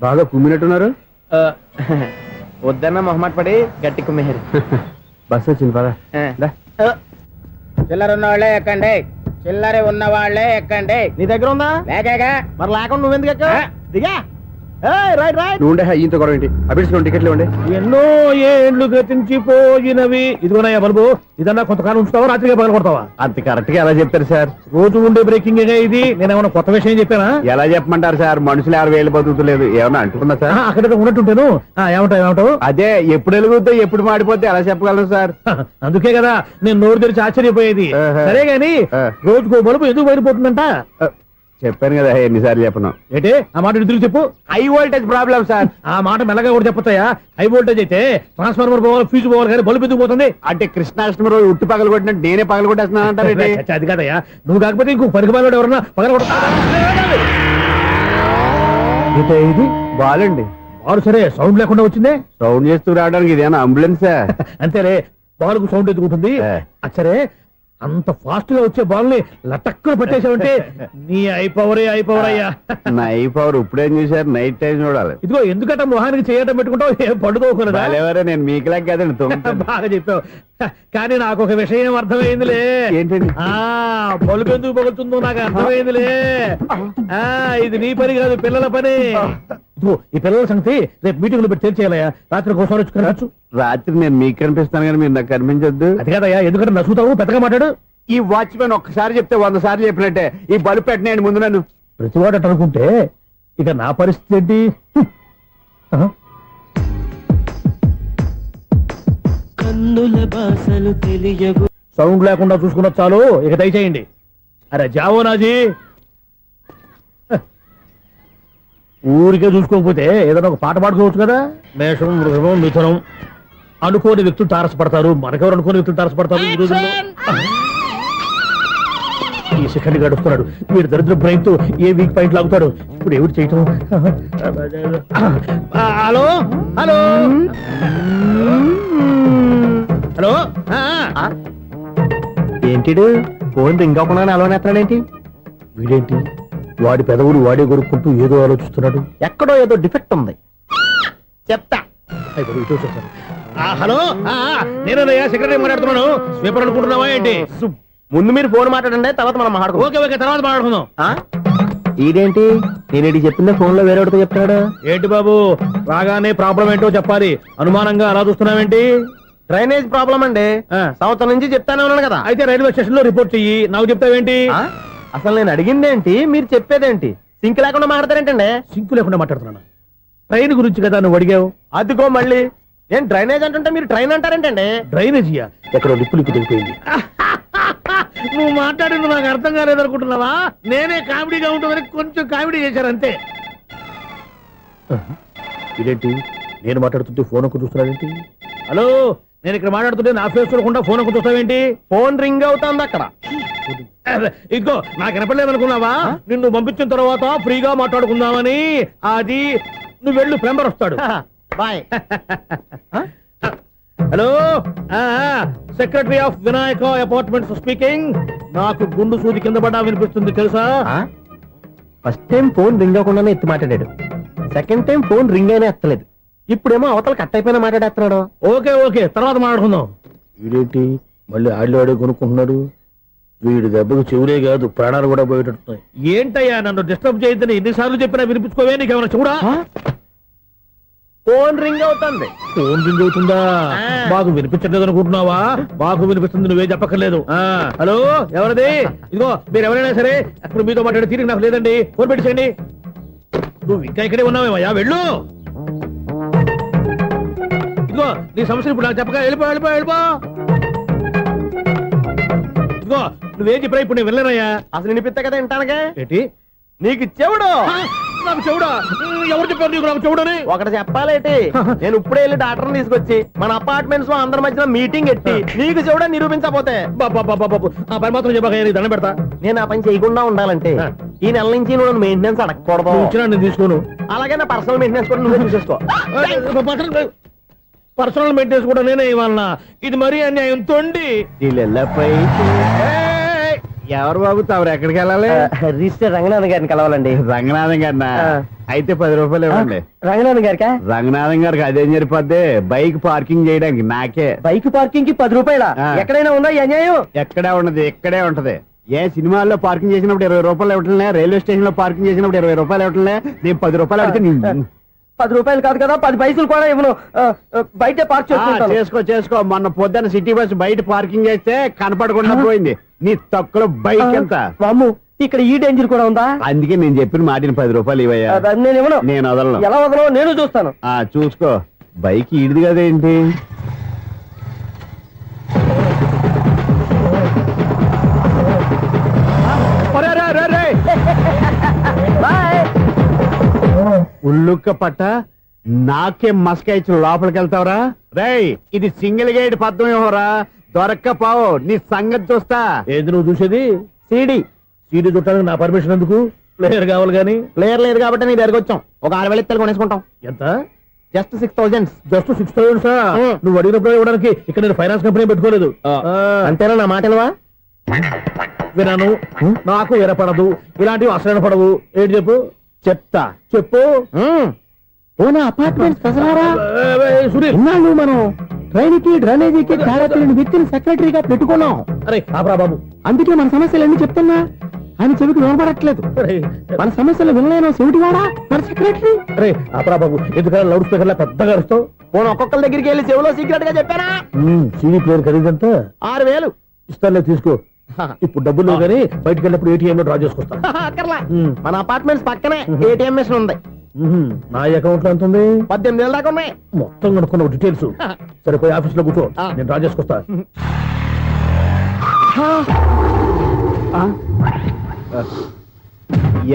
బాగా కుమ్మినట్టున్నారు. వద్దన్న మొహమాట పడి గట్టి కుమ్మేరు. బస్సు వచ్చింది పద. చిల్లర ఉన్న వాళ్ళే ఎక్కండి, చిల్లర ఉన్న వాళ్ళే ఎక్కండి. నీ దగ్గర ఉందా? లేకేగా. మరి లేకుండా నువ్వెందుకు ఎక్క? దిగా. Right right. నువ్వుండే ఇంత గొడవ ఏంటి? అభిడ్చుకోండి, టికెట్లు ఇవ్వండి. ఎన్నో ఏండ్లు గతించిపోయినవి. ఇదిగోనయ్యా బల్బు, ఇదన్నా కొంతకాలం ఉంచుతావా, రాత్రిగా పగల కొడతావా? అంత కరెక్ట్ గా ఎలా చెప్తారు సార్? రోజు ఉండే బ్రేకింగ్ ఇది. నేనేమన్నా కొత్త విషయం చెప్పానా? ఎలా చెప్పమంటారు సార్? మనుషులు 60,000 బతుకుతలేదు. ఏమన్నా అంటున్నా సార్? అక్కడ ఉన్నట్టుంటాను. ఏమంటావు? అదే ఎప్పుడు వెలుగుతో ఎప్పుడు మాడిపోతే ఎలా చెప్పగలను సార్? అందుకే కదా నేను నోరు తెరిచి ఆశ్చర్యపోయేది. సరే గాని రోజుకో బల్బు ఎందుకు బయటపోతుందంట? చెప్పాను కదా ఎన్నిసార్లు చెప్పను. ఏంటి ఆ మాట ఎదురు చెప్పు. High voltage problem sir. ఆ మాట మెల్లగా కూడా చెప్పొచ్చాయా? హై వోల్టేజ్ అయితే ట్రాన్స్ఫార్మర్ పోవాలి, ఫ్యూజ్ పోవాలి, కానీ బల్బు ఎందుకు పోతుంది? అంటే కృష్ణాష్టమి రోజు ఉట్టి పగలు కొట్టినట్టు నేనే పగలు కొట్టేస్తున్నాను అంటారు. అది కాదయ్యా, నువ్వు కాకపోతే ఇంకో పనికి బాగా ఎవరన్నా పగల కొడతా. ఇది బాలండి. బాలు సరే సౌండ్ లేకుండా వచ్చిందే. సౌండ్ చేస్తూ రావడానికి ఇదేనా అంబులెన్సా? అంతేలే, బాలుకు సౌండ్ ఎదుగుతుంది. సరే అంత ఫాస్ట్ గా వచ్చే బాల్ని లటక్కున పట్టేసావంటే నీ అయిపోవరే అయ్యా. నా అయిపోవరు ఇప్పుడేం చూసారు? నైట్ టైం చూడాలి. ఇదిగో ఎందుకంటే మొహానికి చేయటం పెట్టుకుంటావు, ఏం పండుకోకూడదా? నేను మీకులాగా కదండి. బాగా చెప్పావు. కానీ నాకు ఒక విషయం అర్థమైందిలే. ఏంటండి? బలుపు ఎందుకు పగులుతుందో నాకు అర్థమైందిలే. ఇది నీ పని కాదు, పిల్లల పని. ఈ పిల్లల సంగతి రేపు మీటింగ్ లో పెట్టి తెలిసేయాలయ్యా. రాత్రి కోసం వచ్చి కనవచ్చు. రాత్రి నేను మీకు కనిపిస్తాను కానీ మీరు నాకు కనిపించొద్దు. అది కాదయ్యా, ఎందుకంటే నచ్చుతావు, పెద్దగా మాట్లాడు. ఈ వాచ్మెన్ ఒక్కసారి చెప్తే 100 సార్లు చెప్పినట్టే. ఈ బల్బు పెట్టినాయండి ముందు నన్ను. ప్రతివాడట అనుకుంటే ఇక నా పరిస్థితి ఏంటి? సౌండ్ లేకుండా చూసుకున్న చాలు, ఇక దయచేయండి. అరే జావో నాజీ, ఊరికే చూసుకోకపోతే ఏదైనా ఒక పాట పాడుకోవచ్చు కదా. మేషం, వృషభం, మిథునం అనుకోని వ్యక్తులు తారసపడతారు. మనకెవరు అనుకోని వ్యక్తులు తారసపడతారు ఈ రోజుల్లో? ఈ సెకండ్ గడుపుతున్నాడు వీడు దరిద్ర బ్రెయిన్ తో. ఏ వీక్ పాయింట్ లాగుతాడు ఇప్పుడు? ఎవరు చేయటం? Hello hello hello. ఏంటిడు ఫోన్ రింగ్ అవ్వకుండా అలవనేస్తాడేంటి? వీడేంటి వాడి పెదవులు వాడే కొరుక్కుంటూ ఏదో ఆలోచిస్తున్నాడు. ఎక్కడో ఏదో డిఫెక్ట్ ఉంది, చెప్తా. హలో, నేనయ్యా సెక్రటరీ మాట్లాడుతున్నాను. స్వీపర్ అనుకుంటున్నావా ఏంటి? ముందు మీరు ఫోన్ మాట్లాడండి, తర్వాత మనం మాట్లాడుకో. ఓకే ఓకే, తర్వాత మాట్లాడుకుందాం. ఇదేంటి నేను చెప్పిందే ఫోన్ లో వేరే చెప్తాడు? ఏంటి బాబు, రాగానే ప్రాబ్లం ఏంటో చెప్పాలి. అనుమానంగా అలా చూస్తున్నావేంటి? డ్రైనేజ్ ప్రాబ్లం అండి. సంవత్సరం నుంచి చెప్తానే ఉన్నాను కదా. అయితే రైల్వే స్టేషన్ లో రిపోర్ట్ చెయ్యి, నాకు చెప్తావేంటి? అసలు నేను అడిగిందేంటి, మీరు చెప్పేదేంటి? సింక్ లేకుండా మాట్లాడతారేంటండి? సింక్ లేకుండా మాట్లాడుతున్నాను. ట్రైన్ గురించి కదా నువ్వు అడిగావు. అదిగో మళ్ళీ నేను డ్రైనేజ్ అంటుంటే మీరు ట్రైన్ అంటారేంటండి? డ్రైనేజీయా? ఎక్కడో లిప్పు దిగిపోయింది. నువ్వు మాట్లాడింది నాకు అర్థం కాలేదనుకుంటున్నావా? నేనే కామెడీగా ఉంటుందని కొంచెం కామెడీ చేశారు అంతే. ఇదేంటి నేను మాట్లాడుతుంటే ఫోన్ ఒక్క చూస్తున్నావేంటి? హలో, నేను ఇక్కడ మాట్లాడుతుంటే నా ఫేస్ చూడకుండా ఫోన్ ఒక్క చూస్తావేంటి? ఫోన్ రింగ్ అవుతుంది అక్కడ. ఇంకో నాకు వినపడలేదనుకున్నావా? నిన్ను పంపించిన తర్వాత ఫ్రీగా మాట్లాడుకుందామని. అది నువ్వు వెళ్ళు, ప్లంబర్ వస్తాడు. Bye. Hello, secretary of Vinayaka apartments speaking. నాకు గుండు సూది కింద పడ్డా వినిపిస్తుంది తెలుసా? ఫస్ట్ టైం ఫోన్ రింగ్ అవ్వకుండానే ఎత్తి మాట్లాడాడు. సెకండ్ టైం ఫోన్ రింగ్ అయినా ఎత్తలేదు. ఇప్పుడేమో అవతల కట్ అయిపోయినా మాట్లాడేస్తున్నాడు. ఓకే ఓకే, తర్వాత మాట్లాడుకుందాం. వీడేంటి మళ్ళీ ఆడిలో కొనుక్కుంటున్నాడు? వీడి దెబ్బకు చెవులే కాదు, ప్రాణాలు కూడా పోయేటట్టున్నాయి. ఏంటయ్యా నన్ను డిస్టర్బ్ చేయొద్దని ఎన్నిసార్లు చెప్పినా వినిపించుకోవే? నీకేమైనా చూడా? ఫోన్ రింగ్ అవుతుంది. ఫోన్ రింగ్ అవుతుందా? బాగు వినిపించట్లేదు అనుకుంటున్నావా? బాగు వినిపిస్తుంది, నువ్వే చెప్పక్కర్లేదు. హలో, ఎవరిది? ఇదిగో మీరు ఎవరైనా సరే ఇప్పుడు మీతో మాట్లాడే తీరిక నాకు లేదండి. ఫోన్ పెట్టేసేయండి. నువ్వు ఇంకా ఇక్కడే ఉన్నావేమయ్యా, వెళ్ళు. ఇదిగో నీ సమస్యలు ఇప్పుడు నాకు చెప్పక వెళ్ళిపో వెళ్ళిపో వెళ్ళిపో. ఇదిగో నువ్వేం చెప్పరా ఇప్పుడు నేను వెళ్ళానయ్యా. అసలు వినిపిస్తా కదా వింటానగా. ఏంటి నీకు చెవుడు? నాకు చెవుడా? ఎవరు చెప్పారు నీకు నాకు చెవుడని? ఒకటి చెప్పాలేటి, నేను ఇప్పుడే వెళ్ళి డాక్టర్ని తీసుకొచ్చి మన అపార్ట్మెంట్స్ లో అందరి మధ్యన మీటింగ్ ఎట్టి నీకు చెవుడా నిరూపించకపోతే ఆ పని మాత్రం చెప్పక దండం పెడతా. నేను ఆ పని చేయకుండా ఉండాలంటే ఈ నెల నుంచి నువ్వు మెయింటెనెన్స్ అడగకూడదు. నేను తీసుకోను. అలాగే నా పర్సనల్ మెయింటెనెన్స్ కూడా నువ్వే చూసేసుకో. పర్సనల్ మెయింటెనెన్స్ కూడా నేనే ఇవ్వాలన్నా? ఇది మరీ అన్యాయం తొండి. ఎవరు బాబు తమరు ఎక్కడికి వెళ్ళాలి? రిజిస్టర్ రంగనాథ్ గారిని కలవాలండి. రంగనాథం గారినా? అయితే 10 రూపాయలు ఇవ్వండి. రంగనాథ్ గారికా? రంగనాథం గారికి అదేం సరిపోద్ది, బైక్ పార్కింగ్ చేయడానికి నాకే. బైక్ పార్కింగ్ కి 10 రూపాయల? ఎక్కడైనా ఉందా ఈ అన్యాయం? ఎక్కడే ఉండదు, ఇక్కడే ఉంటది. ఏ సినిమాల్లో పార్కింగ్ చేసినప్పుడు 20 రూపాయలు ఇవ్వట్లే, రైల్వే స్టేషన్ లో పార్కింగ్ చేసినప్పుడు 20 రూపాయలు ఇవ్వట్లే, నేను 10 రూపాయలు అడిగితే 10 రూపాయలు కాదు కదా, 10 పైసలు కూడా ఇవ్వను. బయట పార్క్ చేసుకుంటాను. చేసుకో. మొన్న పొద్దున్న సిటీ బస్ బయట పార్కింగ్ చేస్తే కనపడకుండా పోయింది. నీ తక్కువ బైక్ ఎంత? వామ్ము, ఇక్కడ ఈ డేంజర్ కూడా ఉందా? అందుకే నేను చెప్పిన మాటిని 10 రూపాయలు ఇవ్వయ్యా. నేను ఇవ్వను. నేను వదలను. ఎలా వదలను నేను చూస్తాను. చూసుకో. బైక్ ఈడిది కదేంటి? ఉల్లుక్క పట్ట నాకే మస్క ఇచ్చి లోపలికి వెళ్తావరా? రేయ్, ఇది సింగిల్ గేట్ పద్మం ఇవ్వరా, దొరక్కపోవు నీ సంగతి చూస్తా. ఏది నువ్వు చూసేది? సీడీ చుట్టానికి నా పర్మిషన్ ఎందుకు? ప్లేయర్ కావాలి గానీ. ప్లేయర్ లేదు కాబట్టి నీ దగ్గరకు వచ్చాం. ఒక 6,000 ఇత్తలు కొనేసుకుంటాం. ఎంత? జస్ట్ 6,000. జస్ట్ 6,000? నువ్వు అడిగినప్పుడు ఇవ్వడానికి ఇక్కడ నేను ఫైనాన్స్ కంపెనీ పెట్టుకోలేదు. అంతేనా నా మాటలువా? విన్నాను, నాకు ఎరపడదు, ఇలాంటివి అసలు పడవు. ఏంటి చెప్పు? చెప్తా. చెప్పు. అపార్ట్మెంట్ సుధీర్, ఇన్నాళ్ళు మనం ట్రైన్కి డ్రైనేజీకి తేడా తెలియని వ్యక్తిని సెక్రటరీగా పెట్టుకున్నాం. అరే ఆపరా బాబు. అందుకే మన సమస్యలు ఎన్ని చెప్తున్నా ఆయన చెవికి వినపడట్లేదు. మన సమస్యలు వినలేను చెవిటివాడా మన సెక్రటరీ. అరే ఆపరా బాబు, ఎందుకన్నా లౌడ్ స్పీకర్ లా పెద్దగా అరుస్తావు? పోను ఒక్కొక్కరి దగ్గరికి వెళ్ళి చెవిలో సీక్రెట్ గా చెప్పానా? CD player ఖరీదంతా 6,000. ఇస్తానులే, తీసుకో. ఇప్పుడు డబ్బులు లేవు కానీ బయటకు వెళ్ళినప్పుడు ఏటీఎం లో డ్రా చేసుకొస్తా. అక్కర్లా, మన అపార్ట్మెంట్స్ పక్కనే ఏటీఎం మిషన్ ఉంది. నా అకౌంట్ లో ఎంత ఉంది? 18,000 దాకా ఉన్నాయి. మొత్తం కనుక్కున్న డీటెయిల్స్. సరే, పోయి ఆఫీస్ లో కూర్చో, నేను డ్రా చేసుకొస్తా.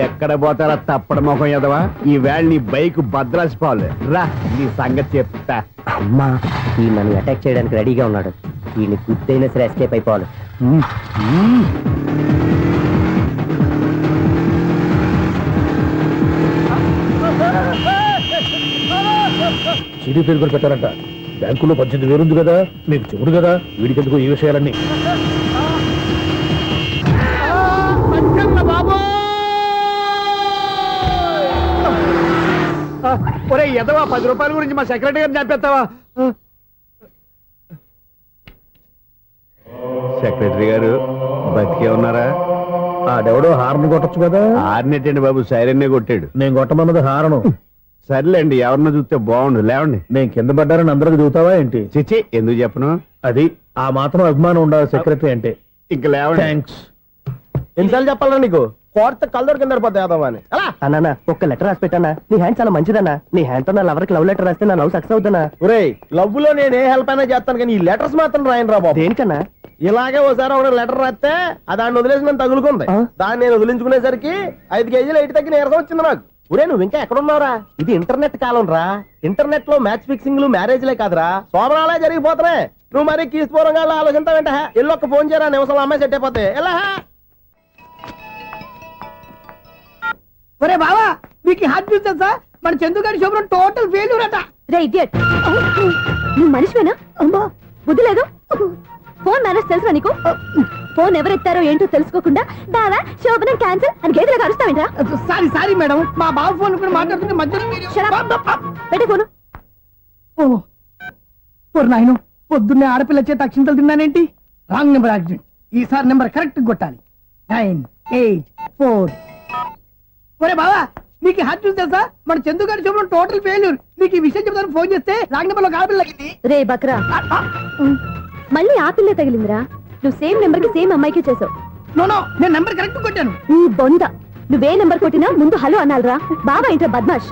ఎక్కడ పోతారా తప్పడ మొహం ఎదవా? ఈ వేళ నీ బైక్ భద్రాసి పోవాలి. రా, నీ సంగతి చెప్తా. అమ్మా, ఈ నన్ను అటాక్ చేయడానికి రెడీగా ఉన్నాడు. ఈయన గుద్దైనా సరే ఎస్కేప్ అయిపోవాలి. సీడీ ప్లేయర్ కూడా పెట్టారంట. బ్యాంకులో 18,000 ఉంది కదా, మీకు చెవుడు కదా, వీడికి ఎందుకు ఈ విషయాలన్నీ? ఒరే ఎదవా, 10 రూపాయల గురించి మా సెక్రటరీ గారిని చంపేస్తావా? సెక్రటరీ గారు బతికే ఉన్నారా? ఆడెవడో హార్న్ కొట్టచ్చు కదా. ఆరినెట్టండి బాబు, సైరన్నే కొట్టాడు. నేను కొట్టమన్నది హారను. సర్లేండి, ఎవరన్నా చూస్తే బాగుండు. లేవండి. నేను కింద పడ్డారని అందరికి చూతావా ఏంటి? చిచ్చి, ఎందుకు చెప్పను? అది ఆ మాత్రం అభిమానం ఉండాలి సెక్రటరీ అంటే. ఇంకా లేవండి. థ్యాంక్స్. ఎన్నిసార్లు చెప్పాలా నీకు? కోర్త కల్దోడు కింద పడతాయి. అన్నా, ఒక్క లెటర్ రాసి పెట్టానా? నీ హ్యాండ్ చాలా మంచిదన్నా. నీ హ్యాండ్ తో నా లవర్కి లవ్ లెటర్ రాస్తే నా లవ్ సక్సెస్ అవుతానా? ఒరే, లవ్ లో నేను ఏ హెల్ప్ అయినా చేస్తాను కానీ ఈ లెటర్స్ మాత్రం రాయను రా బాబు. దేనికన్నా? ఇలాగే ఒకసారి ఒక లెటర్ రాస్తే దాన్ని వదిలేసి నన్ను తగులుకుంది. దాన్ని నేను వదిలించుకునేసరికి 5 కేజీలు 8 తగ్గి నీరసం వచ్చింది నాకు. ఒరే, నువ్వు ఇంకా ఎక్కడున్నావురా? ఇది ఇంటర్నెట్ కాలం రా. ఇంటర్నెట్ లో మ్యాచ్ ఫిక్సింగ్లు మ్యారేజ్లే కాదురా, శోభనాలే జరిగిపోతున్నాయి. నువ్వు మరి కీస్పూరంగా ఆలోచించావేంట? ఎల్లొక్క ఫోన్ చేయరా, నిమిషంలో అమ్మాయి సెట్ అయిపోతే. ఎలా? ఒరే బావా, మీకు హార్ట్ చూసా? మన చందుగారి శుభ్రం టోటల్ ఫెయిల్యూర్ అట. రే ఇడియట్, నువ్వు మనిషివేనా? అమ్మా, బుద్ధి లేదు. ఫోన్ మేనేజ్ తెలుసా నీకు? ఫోన్ ఎవరెత్తారో ఏంటో తెలుసుకోకుండా దావా శోభనం క్యాన్సిల్ అని గేదెలకు అరుస్తావేంటా? సారీ మేడం, మా బావ ఫోన్ కూడా మాట్లాడుతుంటే మధ్యలో మీరు పెట్టే ఫోను. ఓ నాయను, పొద్దున్నే ఆడపిల్ల చేత అక్షింతలు తిన్నానేంటి? Wrong number accident. ఈసారి నెంబర్ కరెక్ట్ కొట్టాలి. 984. ఒరే బావా, నీకు హార్ట్ చూసి తెలుసా? మన చందుగారి శుభ్రం టోటల్ ఫెయిల్యూర్. నీకు ఈ విషయం చెప్తాను ఫోన్ చేస్తే రాంగ్ నెంబర్ లో ఆడపిల్ల తగ్గింది. రే బక్రా, మళ్ళీ ఆ పిల్లే తగిలిందిరా. నువ్వు సేమ్ నెంబర్ కి సేమ్ అమ్మాయికే చేసావు. నో, నేను నెంబర్ కరెక్ట్ కొట్టాను. నీ బొంద, నువ్వే నెంబర్ కొట్టినా ముందు హలో అనాలిరా. బావా ఏంట్రా బద్మాష్?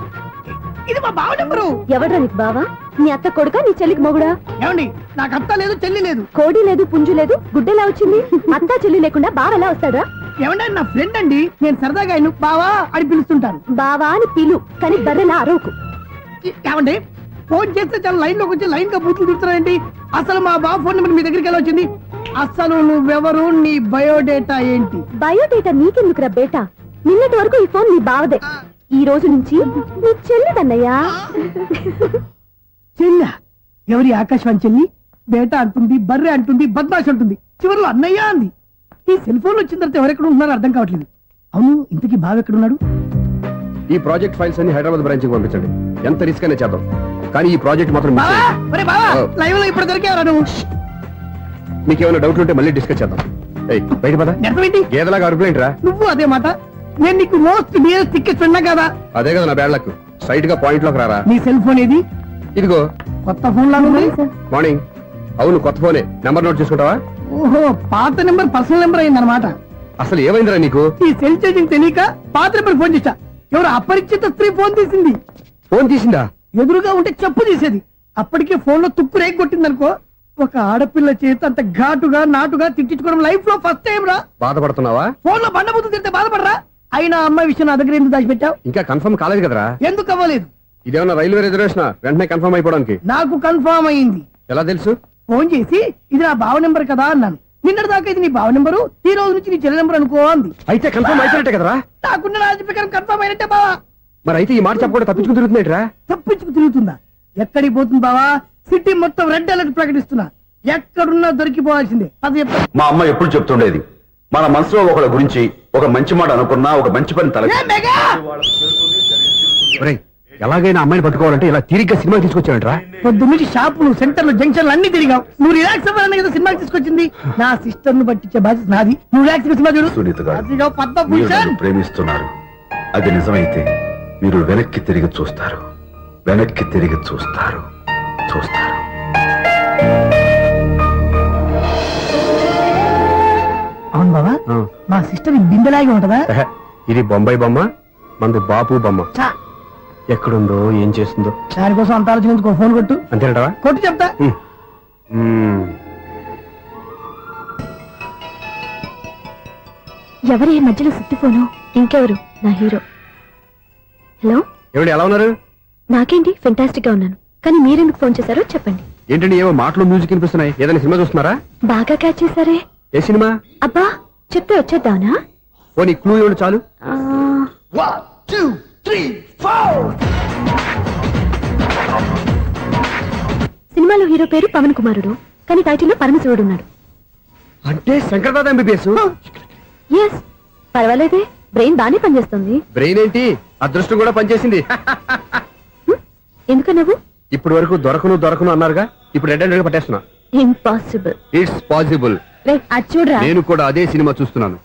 ఇది మా బావ నెంబరు. ఎవడ్రా నీకు బావా? నీ అత్త కొడుక, నీ చెల్లికి మొగుడా? ఏమండి, నాకు అత్త లేదు, చెల్లి లేదు. కోడి లేదు, పుంజు లేదు, గుడ్డెలా వచ్చింది? అత్త చెల్లి లేకుండా బావ ఎలా వస్తాడా? ఏమంటే నా ఫ్రెండ్ అండి, నేను సరదాగా ఆయన బావా అని పిలుస్తుంటాను. బావా అని పిలు, కానీ బర్రెలా అరవకు. ఏమండి, ఫోన్ చేస్తే చాలా లైన్ లోకి వచ్చి లైన్ గా బూతులు తిడుతున్నాయండి. అసలు మా బావ ఫోన్ నెంబర్ మీ దగ్గరికి ఎలా వచ్చింది? అసలు నువ్వెవరు, నీ బయోడేటా ఏంటి? బయోడేటా నీకెందుకురా బేటా? నిన్నటి వరకు ఈ ఫోన్ నీ బావదే. ఈ రోజు నుంచి నీ చెల్లిదన్నయ్యా. చెల్ల? ఎవరి ఆకాశవాణి చెల్లి? బేటా అంటుంది, బర్రె అంటుంది, బద్మాష్ అంటుంది, చివరిలో అన్నయ్య అంది. ఈ సెల్ ఫోన్ వచ్చిన తర్వాత ఎవరెక్కడ ఉంటున్నారో అర్థం కావట్లేదు. అవును, ఇంతకీ బావ ఎక్కడున్నాడు? ఈ ప్రాజెక్ట్ ఫైల్స్ అన్ని హైదరాబాద్ బ్రాంచ్ కి పంపించండి. ఎంత రిస్క్ అయినా చేద్దాం, కానీ ఈ ప్రాజెక్ట్ మాత్రం మిస్ బావా, చేయొద్దు. ఒరే బావా, లైవ్ లో ఇప్పుడు దొరికేవరా నువ్వు? మీకు ఏమైనా డౌట్లు ఉంటే మళ్ళీ డిస్కస్ చేద్దాం. ఏయ్, బయట పద. నెరవేంటి? గేదలాగా అరుపులేంట్రా? నువ్వు అదే మాట. నేను నీకు మోస్ట్ డియరెస్ట్ టికెట్స్ ఉన్నా కదా. అదే కదా నా బ్యాడ్ లక్. స్ట్రైట్ గా పాయింట్ లోకి రారా. నీ సెల్ ఫోన్ ఏది? ఇదిగో కొత్త ఫోన్ లాగా ఉంది. మార్నింగ్. అవును, కొత్త ఫోనే. నెంబర్ నోట్ చేసుకుంటావా? ఓహో, పాత నెంబర్ పర్సనల్ నెంబర్ అయిందన్నమాట. అసలు ఏమైందిరా నీకు? ఈ సెల్ చేంజింగ్ తెలియక పాత నెంబర్ ఫోన్ చేశా. ఎవరు అపరిచిత స్త్రీ ఫోన్ తీసింది. ఫోన్ తీసిందా? ఎదురుగా ఉంటే చెప్పు తీసేది. అప్పటికే ఫోన్ లో తుక్కు రేగి కొట్టిందనుకో. ఒక ఆడపిల్ల చేత అంత ఘాటుగా నాటుగా తిట్టించుకోవడం లైఫ్ లో ఫస్ట్ టైం రా. బాధపడుతున్నావా? ఫోన్ లో బండబుద్ధి తింటే బాధపడరా? అయినా అమ్మాయి విషయం నా దగ్గర ఎందుకు దాచిపెట్టావు? ఇంకా కన్ఫర్మ్ కాలేదు కదరా. ఎందుకు అవ్వలేదు? ఇదేమన్నా రైల్వే రిజర్వేషన్? వెంటనే కన్ఫర్మ్ అయిపోవడానికి. నాకు కన్ఫర్మ్ అయింది. ఎలా తెలుసు? ఫోన్ చేసి ఇది నా బావ నెంబర్ కదా అన్నాను. నిన్నటి దాకా ఇది నీ బావ నెంబరు, ఈ రోజు నుంచి నీ చెల్లి నెంబర్ అనుకో అంది. అయితే కన్ఫర్మ్ అయిపోయినట్టే కదరా. నాకున్న రాజు ప్రకారం కన్ఫర్మ్ అయినట్టే బావా. మరి అయితే ఈ మాట చెప్పకుండా తప్పించుకుని తిరుగుతున్నాయిట్రా. తప్పించుకు తిరుగుతుందా? ఎక్కడికి పోతుంది బావా? సిటీ మొత్తం రెడ్ అలర్ట్ ప్రకటిస్తున్నా. ఎక్కడున్నా దొరికిపోవాల్సిందే. అది చెప్తా. మా అమ్మ ఎప్పుడు చెప్తుండేది, మన మనసులో ఒకళ్ళ గురించి ఒక మంచి మాట అనుకున్నా ఒక మంచి పని తల ఏ మెగా! ఒరేయ్, ఎలాగైనా అమ్మాయిని పట్టుకోవాలంటే ఇలా తిరిగ్గా సినిమా తీసుకొచ్చాడంట్రా. పొద్దు నుంచి షాపులు, సెంటర్లు, జంక్షన్లు అన్ని తిరిగావు. నువ్వు రిలాక్స్ అవ్వాలని కదా సినిమాకి తీసుకొచ్చింది. నా సిస్టర్ ను పట్టించే బాధ్యత నాది. నువ్వు రిలాక్స్ సినిమా చూడు. సునీత గారు, అదిగో మీరు పద్మభూషణ్. నన్ను ప్రేమిస్తున్నారు. అది నిజమైతే మీరు వెనక్కి తిరిగి చూస్తారు, వెనక్కి తిరిగి చూస్తారు, చూస్తారు. అవును బావా, ఆ. మా సిస్టర్ బిందెలాగే ఉంటదా? ఎహె, ఇది బొంబాయి బొమ్మ, మంది బాపు బొమ్మ. చా, ఎక్కడుందో ఏం చేస్తుందో. దానికోసం అంత ఆలోచించుకో. ఫోన్ కొట్టు. అంతేనటవా? కొట్టు చెప్తా. ఎవరి ఈ మధ్యలో సుత్తి ఫోను? ఇంకెవరు? నా హీరో. హలో, ఏమిటి ఎలా ఉన్నారు? నాకేంటి ఫెంటాస్టిక్ గా ఉన్నాను. కానీ మీరెందుకు ఫోన్ చేశారో చెప్పండి. ఏంటండి ఏవో మాటలు మ్యూజిక్ వినిపిస్తున్నాయి? ఏదైనా సినిమా చూస్తున్నారా? బాగా క్యాచ్ చేశారే. ఏ సినిమా? అబ్బా, చెప్తే వచ్చేద్దానా? ఓ నీ క్లూ ఇవ్వండి చాలు. ఆ, 1 2 3 4. సినిమాలో హీరో పేరు పవన్ కుమారుడు, కానీ టైటిల్లో పరమశివుడు ఉన్నాడు. అంటే శంకర్దాద ఎంబీబీఎస్. ఎస్, పర్వాలేదే, బ్రెయిన్ బానే పనిచేస్తుంది. బ్రెయిన్ ఏంటి, అదృష్టం కూడా పనిచేసింది. ఎందుకన్నావు? ఇప్పటి వరకు దొరకను అన్నారుగా, ఇప్పుడు రెడ్ హ్యాండెడ్ గా పట్టేస్తున్నా. ఇంపాసిబుల్. It's possible. రే, అది చూడరా. నేను కూడా అదే సినిమా చూస్తున్నాను.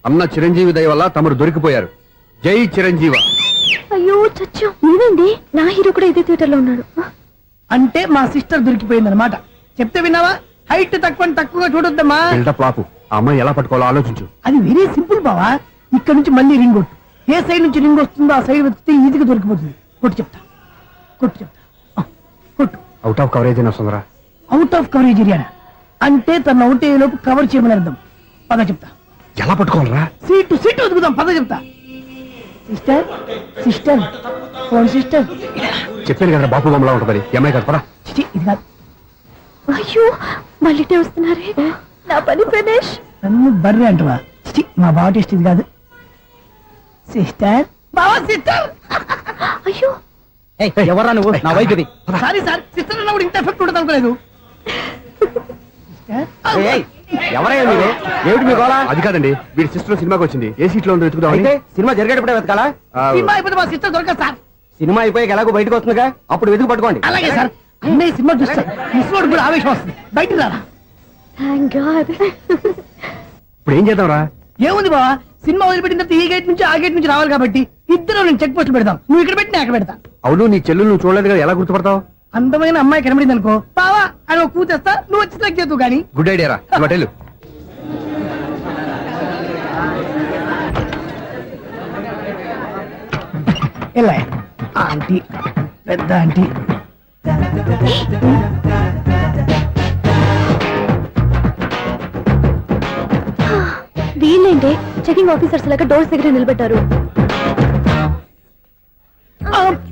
అన్న చిరంజీవి దయ వల్ల తమరు దొరికిపోయారు. జై చిరంజీవ. అయ్యో చచ్చో, నేనండి. నా హీరో కూడా ఇదే థియేటర్ లో ఉన్నాడు. అంటే మా సిస్టర్ దొరికిపోయింది అనమాట. చెప్తే విన్నావా? హైట్ తక్కువగా చూడొద్దమ్మా. బిల్డప్ లాపు. ఆ అమ్మాయి ఎలా పట్టుకోవాలో ఆలోచించు. అది వెరీ సింపుల్ బావా. ఇక్కడ నుంచి మళ్ళీ రింగ్ కొట్టు. ఏ సైడ్ నుంచి రింగ్ వస్తుందో ఆ సైడ్ వెతికితే ఈజీగా దొరికిపోతుంది. కొట్టు చెప్తా. ఆ, కొట్టు. అవుట్ ఆఫ్ కవరేజ్ అయినా సుందరా. అవుట్ ఆఫ్ కవరేజ్ ఏరియా అంటే తన అవుట్ అయ్యే లోపు కవర్ చేయమని అర్థం. పద చెప్తా. ఎలా పట్టుకోవాలరా? సీటు వెతుకుదాం. పద చెప్తా. Sister phone sister. చెప్పాను కదా బాపు బొమ్మలా ఉంటుంది. అమ్మాయి కదా పరా. చిచి, ఇది కాదు. అయ్యో, మళ్ళీ వస్తున్నారే. నా పని ఫినిష్. నన్ను బర్రె అంటవా? చిచి, మా బావ టేస్ట్ ఇది కాదు. సిస్టర్, బావా సిస్టర్. అయ్యో, ఎవరా నువ్వు? నా వైపు ఇది. సారీ సార్, సిస్టర్ అన్నప్పుడు ఇంత ఎఫెక్ట్ ఉండదు అనుకోలేదు. ఎవరయ్యా మీరు? ఏమిటి మీ గోళ? అది కాదండి, వీడి సిస్టర్ సినిమాకి వచ్చింది. ఏ సీట్ లో ఉందో వెతుకుదామని. అయితే సినిమా జరిగేటప్పుడే వెతకాలా? సినిమా అయిపోతే మా సిస్టర్ దొరకదు సార్. సినిమా అయిపోయాక ఎలాగో బయటకు వస్తుందిగా, అప్పుడు వెతుకు పట్టుకోండి. అలాగే సార్. అన్నయ్య సినిమా చూస్తారు. మిస్వాడు కూడా ఆవేశం వస్తుంది. బయటికి రారా. Thank God. ఇప్పుడు ఏం చేద్దాంరా? ఏముంది బావా, సినిమా వదిలిపెట్టిన తర్వాత ఈ గేట్ నుంచి ఆ గేట్ నుంచి రావాలి కాబట్టి ఇద్దరు నేను చెక్ పోస్ట్ పెడతాం. నువ్వు ఇక్కడ పెట్టి నేను అక్కడ పెడతా. అవును, నీ చెల్లెలు నువ్వు చూడలేదు కదా, ఎలా గుర్తుపడతావు? అందమైన అమ్మాయి కనబడింది అనుకో, బావా అని ఒక కూతేస్తా. నువ్వు వచ్చి సెలెక్ట్ చేద్దు కానీ. గుడ్ ఐడియా రా. హోటల్ ఎలా ఆంటీ, పెద్ద ఆంటీ. వీళ్ళేంటి చెకింగ్ ఆఫీసర్స్ లాగా డోర్స్ దగ్గర నిలబెట్టారు.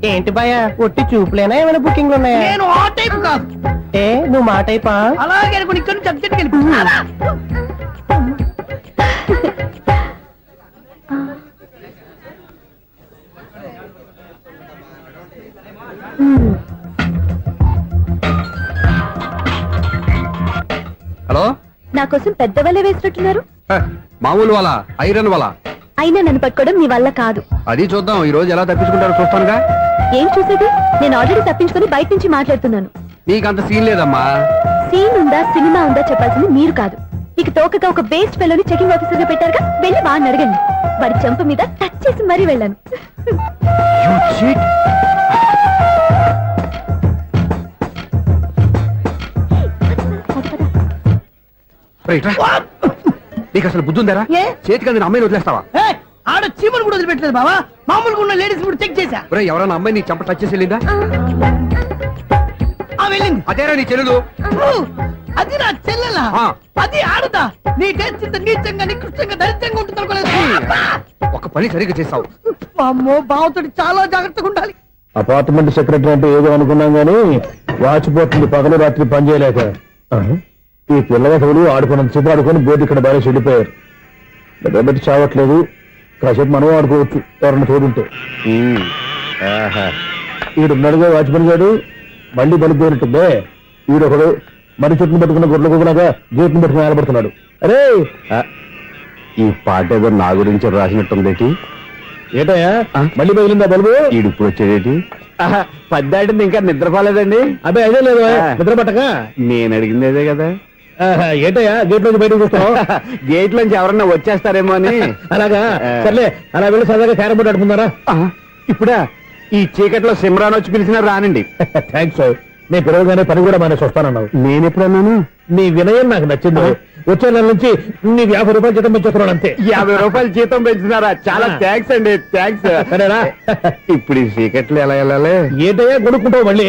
ఏంటి భయ, ఒట్టి చూపులేనా ఏమైనా బుకింగ్లు ఉన్నాయా? నేను ఆ టైప్ కాదు. ఏ నువ్వు మా టైపా? అలాగే అనుకుని ఇక్కడ నుంచి అర్జెంట్కి వెళ్ళిపోతున్నా. నా కోసం పెద్ద వలే వేసినట్టున్నారు. హ, మామూలు వాళ్ళ ఐరన్ వాళ్ళ అయినా నన్ను పట్టుకోవడం మీ వల్ల కాదు. అది చూద్దాం ఈ రోజు ఎలా తప్పించుకుంటారో చూస్తానుగా. ఏం చూసేది? నేను ఆల్రెడీ తప్పించుకొని బయట నుంచి మాట్లాడుతున్నాను. నీకంత సీన్ లేదమ్మా. సీన్ ఉందా సినిమా ఉందా చెప్పాల్సింది మీరు కాదు. మీకు తోకగా ఒక వేస్ట్ ఫెలోని చెకింగ్ ఆఫీసర్ గా పెట్టారుగా, వెళ్ళి వాడిని అడగండి. వాడి చెంప మీద టచ్ చేసి మరీ వెళ్ళాను. You cheat. రేయ్, రా. నీకు అసలు బుద్ధి ఉందారా? ఏ? చేతికి అందిన అమ్మాయిని వదిలేస్తావా? ఏయ్, ఆడ చీమను కూడా వదిలిపెట్టలేదు బావా. మామూలుగా ఉన్న లేడీస్ కూడా చెక్ చేశా. ఒరేయ్, ఎవరైనా అమ్మాయి నీ చెంప టచ్ చేసి వెళ్ళిందా? ఆ వెళ్ళింది. అదేరా నీ చెల్లెలు. ఓ, అది నా చెల్లెలా? ఆ. అది ఆడదా? నీ టేస్ట్ ఇంత నీచంగా నికృష్టంగా దరిద్రంగా ఉంటుంది అనుకోలేదు. ఒక పని సరిగ్గా చేస్తావు. అమ్మో, బావతోటి చాలా జాగ్రత్తగా ఉండాలి. అపార్ట్మెంట్ సెక్రటరీ అంటే ఏదో అనుకున్నాం గానీ వాచిపోతుంది పగలు రాత్రి పని చేయలేక. ఈ పిల్లగతులు ఆడుకున్నంత సేపు ఆడుకొని బోర్డు ఇక్కడ బాగా చెడిపోయారు. నిలబెట్టి చావట్లేదు. కాసేపు మనం ఆడుకోవచ్చు ఎవరన్నా తోడుంటే. ఈడున్నాడుగా వాచ్మెన్ గారు, మళ్ళీ బలిపోయినట్టుందే. ఈడొకడు మరి చెట్టును పట్టుకున్న గొడ్ల కుక్కలాగా గేట్ను పట్టుకుని నిలబడుతున్నాడు. అరే, ఈ పాట ఏదో నా గురించి రాసినట్టుంది. ఏటయ్యా మళ్ళీ పగిలిందా బల్బు? ఈడు ఇప్పుడు వచ్చేదేటి? పద్దాటింది ఇంకా నిద్రపోలేదండి. అబ్బాయి అదే లేదు నిద్ర పట్టక. నేను అడిగింది అదే కదా. ఏటయ్యా గేట్ నుంచి బయటకు చూస్తావు? గేట్ లోంచి ఎవరన్నా వచ్చేస్తారేమో అని. అలాగా, సర్లే అలా వెళ్ళి సరదాగా క్యారం బోర్డు ఆడుకుందారా? ఇప్పుడా? ఈ చీకట్లో సిమ్రాన్ వచ్చి పిలిచినా రానండి. థ్యాంక్స్. నేను పిలవగానే పని కూడా మానేసి వస్తానన్నావు. నేను ఎప్పుడన్నాను? నీ వినయం నాకు నచ్చింది. వచ్చే నెల నుంచి నీ 50 రూపాయలు జీతం పెంచుతున్నాను అంతే. 50 రూపాయలు జీతం పెంచుతున్నారా? చాలా థ్యాంక్స్ అండి, థ్యాంక్స్. సరేనా? ఇప్పుడు ఈ చీకట్లు ఎలా వెళ్ళాలి? ఏంటయ్యా కొనుక్కుంటావు మళ్ళీ?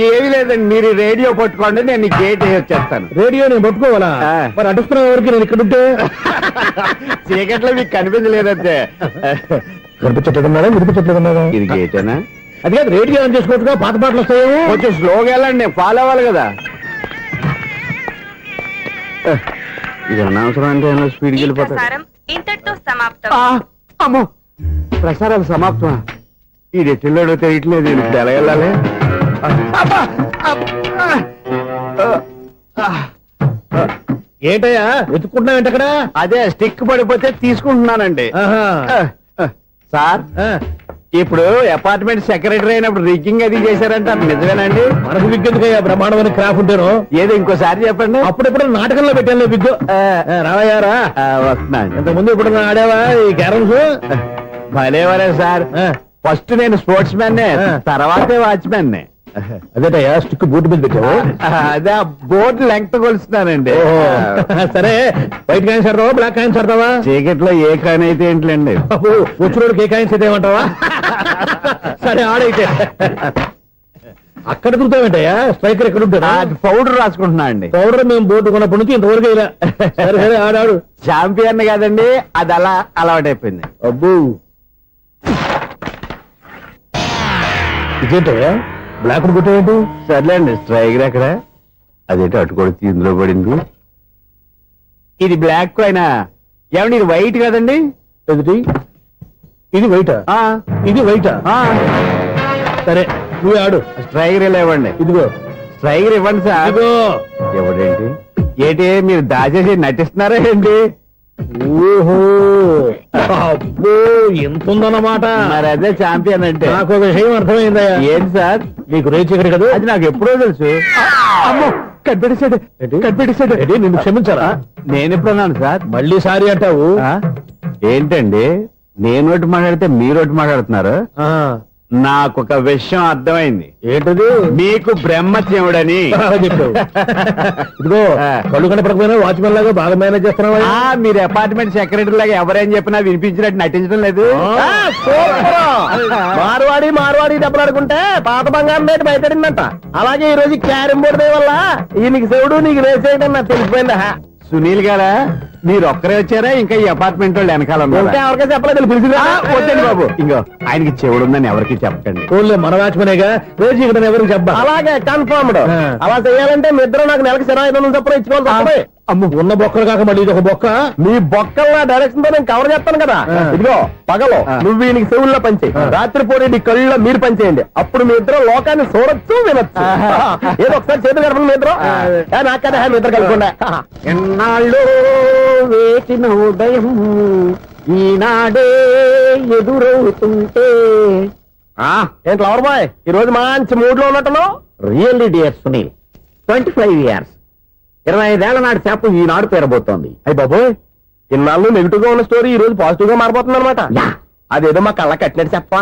ఏమీ లేదండి, మీరు రేడియో పట్టుకోండి, నేను ఈ గేట్ వేసి వచ్చేస్తాను. రేడియో నేను పట్టుకోవాలా? మరి అడుస్తున్న వరకు నేను ఇక్కడ ఉంటే చీకట్లో మీకు కనిపించలేదంటే. కనిపించట్లేదన్నారా వినిపించట్లేదన్నారా? ఇది గేటేనా? అది కాదు, రేడియో ఆన్ చేసుకోవచ్చుగా, పాత పాటలు వస్తాయేమో. కొంచెం స్లోగా వెళ్ళండి, నేను ఫాలో అవ్వాలి కదా. ఇది అనవసరం అంటే స్పీడ్కి వెళ్ళిపోతాడు. ఇంతటితో సమాప్తం. అమ్మో, ప్రసారాలు సమాప్తం. ఈ రెట్టిల్లోడో తెలియట్లేదు, ఇప్పుడు ఎలా వెళ్ళాలి? ఏంటయ్యా వెతుక్కుంటున్నావు ఏంటక్కడ? అదే స్టిక్ పడిపోతే తీసుకుంటున్నానండి. ఆహా. సార్, ఇప్పుడు అపార్ట్మెంట్ సెక్రటరీ అయినప్పుడు రిగ్గింగ్ అది చేశారంటే అది నిజమేనండి? మనకు విగ్గెందుకయ్యా, బ్రహ్మాండమైన క్రాఫ్ ఉంటాను. ఏదో ఇంకోసారి చెప్పండి. అప్పుడెప్పుడు నాటకంలో పెట్టాను విగ్గు. రావయ్యారా? వస్తున్నాను. ఇంతకుముందు ఇప్పుడు ఆడావా ఈ క్యారమ్స్? భలేవరే సార్. ఫస్ట్ నేను స్పోర్ట్స్ మ్యాన్, తర్వాతే వాచ్మెన్. అదేటయ్యా స్టిక్ బూట్ మీద పెట్టావు? అదే బోర్డు లెంగ్త్ కొలుస్తున్నానండి. సరే, వైట్ కాయిన్స్ ఆడతావా బ్లాక్ కాయిన్స్ ఆడతావా? చీకట్లో ఏ కాయిన్ అయితే ఏంటండి? వచ్చినోడికి ఏ కాయిన్స్ అయితే ఏమంటావా? సరే ఆడైతే. అక్కడ దొరుకుతావేంటయ్యా? స్ట్రైకర్ ఎక్కడ ఉంటాడా? పౌడర్ రాసుకుంటున్నా అండి. పౌడర్ మేము బోర్డు కొన్నప్పటి నుంచి ఇంతవరకు ఇలా. సరే సరే ఆడాడు. చాంపియన్ కాదండి, అది అలా అలవాటైపోయింది. అబ్బు, ఇదేంటయ్యా బ్లాక్ కొట్టేంటి? సర్లేండి, స్ట్రైకర్ ఎక్కడ? అదేంటి అటుకొడితే ఇందులో పడింది. ఇది బ్లాక్ కాయినా? ఏమండి ఇది వైట్ కదండి? ఎదుటి ఇది వైటా? ఇది వైటా? సరే నువ్వు ఆడు. స్ట్రైకర్ ఇలా ఇవ్వండి. ఇదిగో స్ట్రైకర్ ఇవ్వండి సార్. ఇదిగో. ఎవడేంటి? ఏంటి మీరు దాచేసి నటిస్తున్నారా ఏంటి? ఓహో, అబ్బో ఎంత ఉందన్నమాట. మరి అదే చాంపియన్ అంటే. నాకు ఒక విషయం అర్థమైందయ్యా. ఏంటి సార్? నీకు రేచి ఇక్కడ కదా? అది నాకు ఎప్పుడో తెలుసు. అమ్మో, కనిపెట్టేశాడు, కనిపెట్టేశాడు. నిన్ను క్షమించారా? నేను ఎప్పుడన్నాను సార్? మళ్ళీ సారీ అంటావు? ఏంటండి, నేను ఒకటి మాట్లాడితే మీరు ఒకటి మాట్లాడుతున్నారు. నాకు ఒక విషయం అర్థమైంది. ఏంటది? మీకు బ్రహ్మత్యముడని చెప్పావు. ఇదిగో కళ్ళు కనపడకపోయినా వాచ్మెన్ లాగా బాగా మేనేజ్ చేస్తున్నావా? మీరు అపార్ట్మెంట్ సెక్రటరీ లాగా ఎవరేం చెప్పినా వినిపించినట్టు నటించడం లేదు. మార్వాడి మార్వాడి దెబ్బలాడుకుంటే పాత బంగారం రేటు బయటడిందంట. అలాగే ఈ రోజు క్యారం బోర్డు వల్ల ఈయనకి శివుడు నీకు రేసేయడం నాకు తెలిసిపోయిందా? సునీల్ గారా, మీరు ఒక్కరే వచ్చారా ఇంకా ఈ అపార్ట్మెంట్ వాళ్ళు వెనకాల ఉన్నారా? ఇంకా ఎవరికైనా చెప్పలేదు పిలిచిరా వద్దండి బాబు ఇంకో ఆయనకి చెవుడుందని ఎవరికి చెప్పకండి. ఊళ్ళో మన వాచ్మనేగా రోజు ఇక్కడ ఎవరికి చెప్పా. అలాగే కన్ఫర్మ్డ్. అలా చేయాలంటే మీ ఇద్దరు నాకు నెలకి సిరా 500 చొప్పున ఇచ్చుకోవాలి తప్పదు. అమ్మ ఉన్న బొక్కలు కాక మళ్ళీ ఇది ఒక బొక్క. మీ బొక్కల్లా డైరెక్షన్ తో నేను కవర్ చేస్తాను కదా. ఇదిగో పగలో నువ్వు ఈయనకి చెవుల్లో పంచే, రాత్రి పూట నీ కళ్ళలో మీరు పనిచేయండి. అప్పుడు మీ ఇద్దరు లోకాన్ని చూడొచ్చు వినొచ్చు. ఏదో ఒకసారి చేతులు కలపండి మీ ఇద్దరు. నాకు కదా మీ ఇద్దరు కలపకుండా. ఎన్నాళ్ళు వేసిన ఉదయం ఈనాడే ఎదురవుతుంటే. ఏంటి లవర్ బాయ్ ఈ రోజు మంచి మూడ్ లో ఉన్నట్టున్నావు? రియల్లీ డియర్ సునీల్, 25 years 25 ఏళ్ల నాటి చేప ఈనాడు పేరబోతోంది. అయ్యి బాబోయ్, ఇన్నాళ్ళు నెగిటివ్ గా ఉన్న స్టోరీ ఈ రోజు పాజిటివ్ గా మారిపోతుంది అనమాట. అదేదో మా కళ్ళ కట్టినట్టు చెప్పా.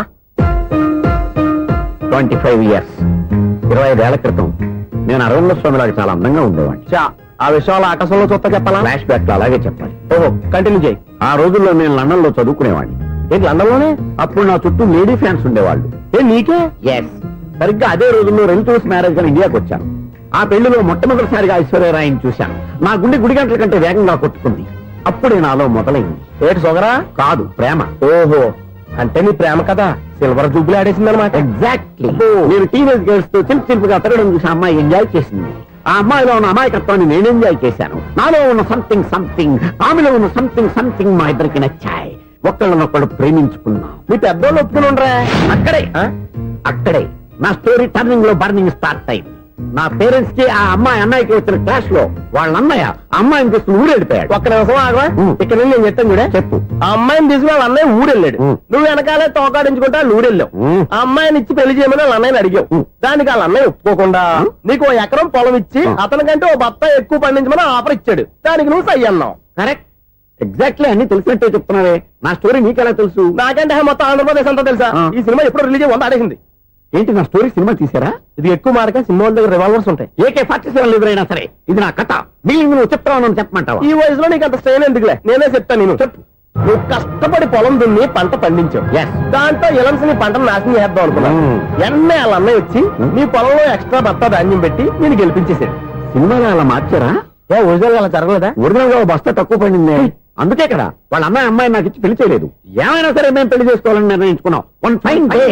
25 years 25 ఏళ్ల క్రితం నేను అరవింద స్వామిలాగా చాలా అందంగా ఉండేవాడిని. చా, ఆ విషయాలు ఆకాశంలో చూస్తా చెప్పాలా? ఫ్లాష్ బ్యాక్ లో అలాగే చెప్పాలి. ఓహో, కంటిన్యూ చేయి. ఆ రోజుల్లో నేను లండన్ లో చదువుకునేవాడిని. ఏంటి లండన్ లోనే? అప్పుడు నా చుట్టూ లేడీ ఫ్యాన్స్ ఉండేవాళ్ళు. నీకే? ఎస్, సరిగ్గా అదే రోజుల్లో రిలేటివ్స్ మ్యారేజ్ గా ఇండియాకి వచ్చాను. ఆ పెళ్లిలో మొట్టమొదటిసారిగా ఐశ్వర్యరాయని చూశాను. నా గుండె గుడి గంటల కంటే వేగంగా కొట్టుకుంది. అప్పుడే నాలో మొదలైంది. ఏటి సొగరా? కాదు, ప్రేమ. ఓహో, అంటే నీ ప్రేమ కదా సిల్వర్ జూబ్లీ ఆడేసింది అనమాట. ఎగ్జాక్ట్లీ. నేను టీనేజ్ గర్ల్స్ తో చిలిపి చిలిపిగా తిరగడం చూసి అమ్మాయి ఎంజాయ్ చేసింది. ఆ అమ్మాయిలో ఉన్న అమాయకత్వాన్ని నేను ఎంజాయ్ చేశాను. నాలో ఉన్న సంథింగ్ ఆమెలో ఉన్న సంథింగ్ మా ఇద్దరికి నచ్చాయి. ఒక్కళ్ళనొక్కడు ప్రేమించుకున్నాం. మీ పెద్దోళ్ళు ఒప్పుకుని ఉండరా? అక్కడే నా స్టోరీ టర్నింగ్ లో బర్నింగ్ స్టార్ట్ అయింది. నా పేరెంట్స్ కి ఆ అమ్మాయి అన్నయ్యకి వచ్చిన క్లాష్ లో వాళ్ళ అన్నయ్య అమ్మాయిని తీసుకుని ఊరెళ్ళిపోయాడు. ఒక్క నిమిషం ఆగవా? ఇక్కడ నేను చెప్తాను కూడా. చెప్పు. ఆ అమ్మాయిని తీసుకుని వాళ్ళ అన్నయ్య ఊరెళ్ళాడు. నువ్వు వెనకాలే తోకాడించుకుంటా ఊరెళ్ళావు. ఆ అమ్మాయిని ఇచ్చి పెళ్లి చేయమని వాళ్ళ అన్నయ్యని అడిగావు. దానికి వాళ్ళ అన్నయ్య ఒప్పుకోకుండా నీకు 1 ఎకరం పొలం ఇచ్చి అతనికంటే 1 బత్త ఎక్కువ పండించమని ఆఫర్ ఇచ్చాడు. దానికి నువ్వు సై అన్నావు. కరెక్ట్, ఎగ్జాక్ట్లీ అన్ని తెలిసినట్టే చెప్తున్నావే. నా స్టోరీ నీకెలా తెలుసు? నాకంటే మొత్తం ఆంధ్రప్రదేశ్ అంతా తెలుసా? ఈ సినిమా ఎప్పుడు రిలీజ్ 100 ఆడేసింది. ఏంటి, నా స్టోరీ సినిమా తీసారా? ఇది ఎక్కువ మార్క సినిమా వాళ్ళ దగ్గర రివాల్వర్స్ ఉంటాయి. AK-47 ఎదురైనా సరే ఇది నా కథ. బిల్లింగ్ నువ్వు చెప్తావు చెప్పమంటావా? ఈ వయసులో నీకు అంత స్ట్రెయిన్ ఎందుకులే, నేనే చెప్తాను. నేను చెప్పు. నువ్వు కష్టపడి పొలం దున్ని పంట పండించావు. దాంతో ఇలమ్స్ నీ పంటను నాశనం చేద్దాం అనుకున్నావు. ఎన్నే వాళ్ళ అన్నయ్య వచ్చి నీ పొలంలో ఎక్స్ట్రా బత్తా ధాన్యం పెట్టి నేను గెలిపించేసాడు. సినిమాలో అలా మార్చారా? ఒరిజినల్ అలా జరగలేదా? ఒరిజినల్ గా బస్తా తక్కువ పడింది. అందుకే కదా వాళ్ళ అమ్మాయి నాకు ఇచ్చి పెళ్లి చేయలేదు. ఏమైనా సరే మేము పెళ్లి చేసుకోవాలని నిర్ణయించుకున్నాం. One fine day.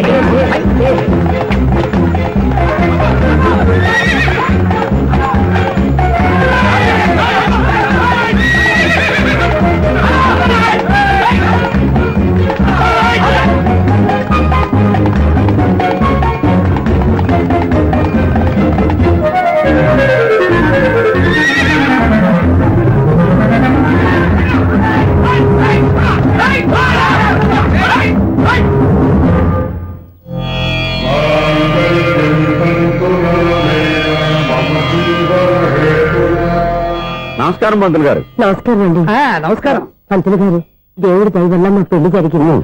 నమస్కారం పంతులు గారు. నమస్కారం అండి. నమస్కారం. పంతులు గారు, దేవుడి దయ వల్ల మా పెళ్లి జరిగింది.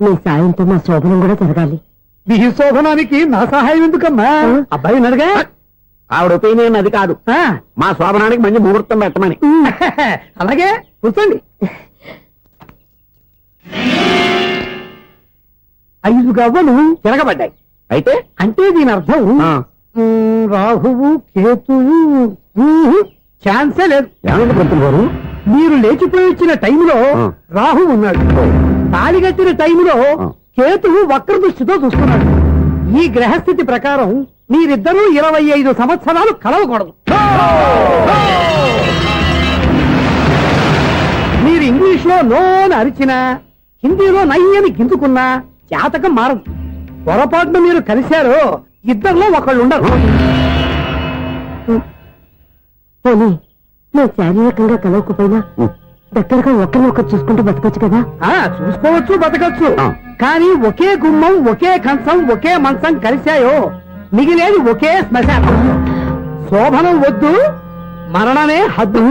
మీ సాయంతో మా శోభనం కూడా జరగాలి. నీ శోభనానికి నా సహాయం ఎందుకమ్మా? అబ్బాయి నడగా. ఆవిడ ఒపీనియన్ అది కాదు. మా శోభనానికి మంచి ముహూర్తం పెట్టమని. అలాగే కూర్చోండి. 5 గవ్వలు తిరగబడ్డాయి. అయితే అంటే దీని అర్థం రాహువు కేతువు ఛాన్సే లేదు. ఏమైంది పంతులు గారు? మీరు లేచిపోయి వచ్చిన టైంలో రాహు ఉన్నాడు. తాళిగట్టిన టైంలో కేతువు వక్ర దృష్టితో చూస్తున్నాడు. ఈ గ్రహస్థితి ప్రకారం మీరిద్దరూ 25 సంవత్సరాలు కలవకూడదు. మీరు ఇంగ్లీష్ లో నోని అరిచినా, హిందీలో నయ్యని గింజుకున్నా జాతకం మారదు. పొరపాటున మీరు కలిశారో ఇద్దరిలో ఒకళ్ళు ఉండరు. పోనీ నువ్వు శారీరకంగా కలవకపోయినా దగ్గరగా ఒకరినొకరు చూసుకుంటూ బతకొచ్చు కదా. చూసుకోవచ్చు, బతకచ్చు. కానీ ఒకే గుమ్మం, ఒకే కంచం, ఒకే మంచం కలిశాయో మిగిలేది ఒకే శ్మశానం. శోభనం వద్దు, మరణమే హద్దు.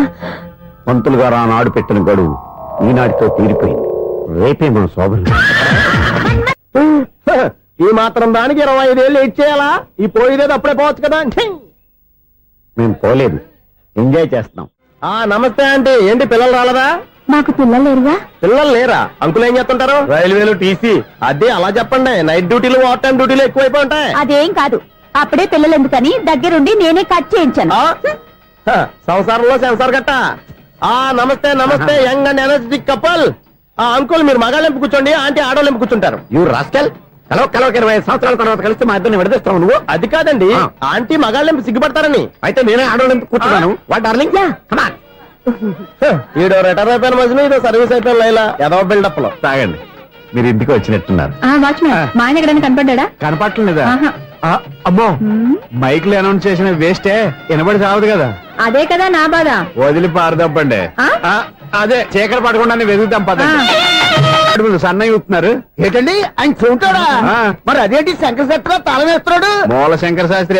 పంతులు గారు ఆనాడు పెట్టిన గడువు ఈనాటితో తీరిపోయింది. రేపే మన శోభనం. ఈ మాత్రం దానికి 25 ఏళ్ళు ఇచ్చేయాలా? ఈ పోయేదేది అప్పుడే పోవచ్చు కదా. మేము పోలేదు, ఎంజాయ్ చేస్తున్నాం. నమస్తే ఆంటీ. ఏంటి పిల్లలు రాలదా? మాకు పిల్లలు లేరుగా. పిల్లలు లేరా? అంకులు ఏం చేస్తుంటారు? రైల్వేలు టీసీ. అదే అలా చెప్పండి. నైట్ డ్యూటీలు ఓవర్ టైం డ్యూటీలు ఎక్కువైపోయి ఉంటాయి. అదేం కాదు, అప్పుడే పిల్లలు ఎందుకని దగ్గరుండి నేనే కట్ చేయించాను. సంసారంలో సెన్సార్ గట్ట నమస్తే నమస్తే young and energetic couple. Uncle మీరు మగాళ్ళెంపు కూర్చోండి, ఆంటీ ఆడోళ్ళెంపు కూర్చుంటారు. You rascal. కలవక 20 సంవత్సరాల తర్వాత కలిస్తే మా ఇద్దరిని విడదీస్తావు నువ్వు. అది కాదండి, ఆ. ఆంటీ మగాళ్ళెంపు సిగ్గుపడతారని. అయితే నేనే ఆడవాళ్ళని కూర్చున్నాను. వాట్ డార్లింగ్, కమాన్ ఈడో రిటైర్ అయిపోయిన మధ్యన ఇదో సర్వీస్ అయిపోయిన లైలా ఏదో బిల్డప్ లో. తాగండి. మీరు ఇంటికి వచ్చినట్టున్నారు. వాచ్మెన్ మా ఆయన ఎక్కడైనా కనపడ్డా? కనపట్లేదా? అమ్మో, మైక్ లో అనౌన్స్ చేసిన వేస్టే, వినబడి సావదు కదా. అదే కదా నా బాధ. వదిలి పారదప్పండి. అదే చీకటి పడకుండా వెతుకుతాం పదండి. సన్నయ్య చూస్తున్నారు ఏంటండి ఆయన చూంటాడా? మరి అదేంటి శంకర శెట్టిలో తాళం వేస్తున్నాడు? మూల శంకర శాస్త్రి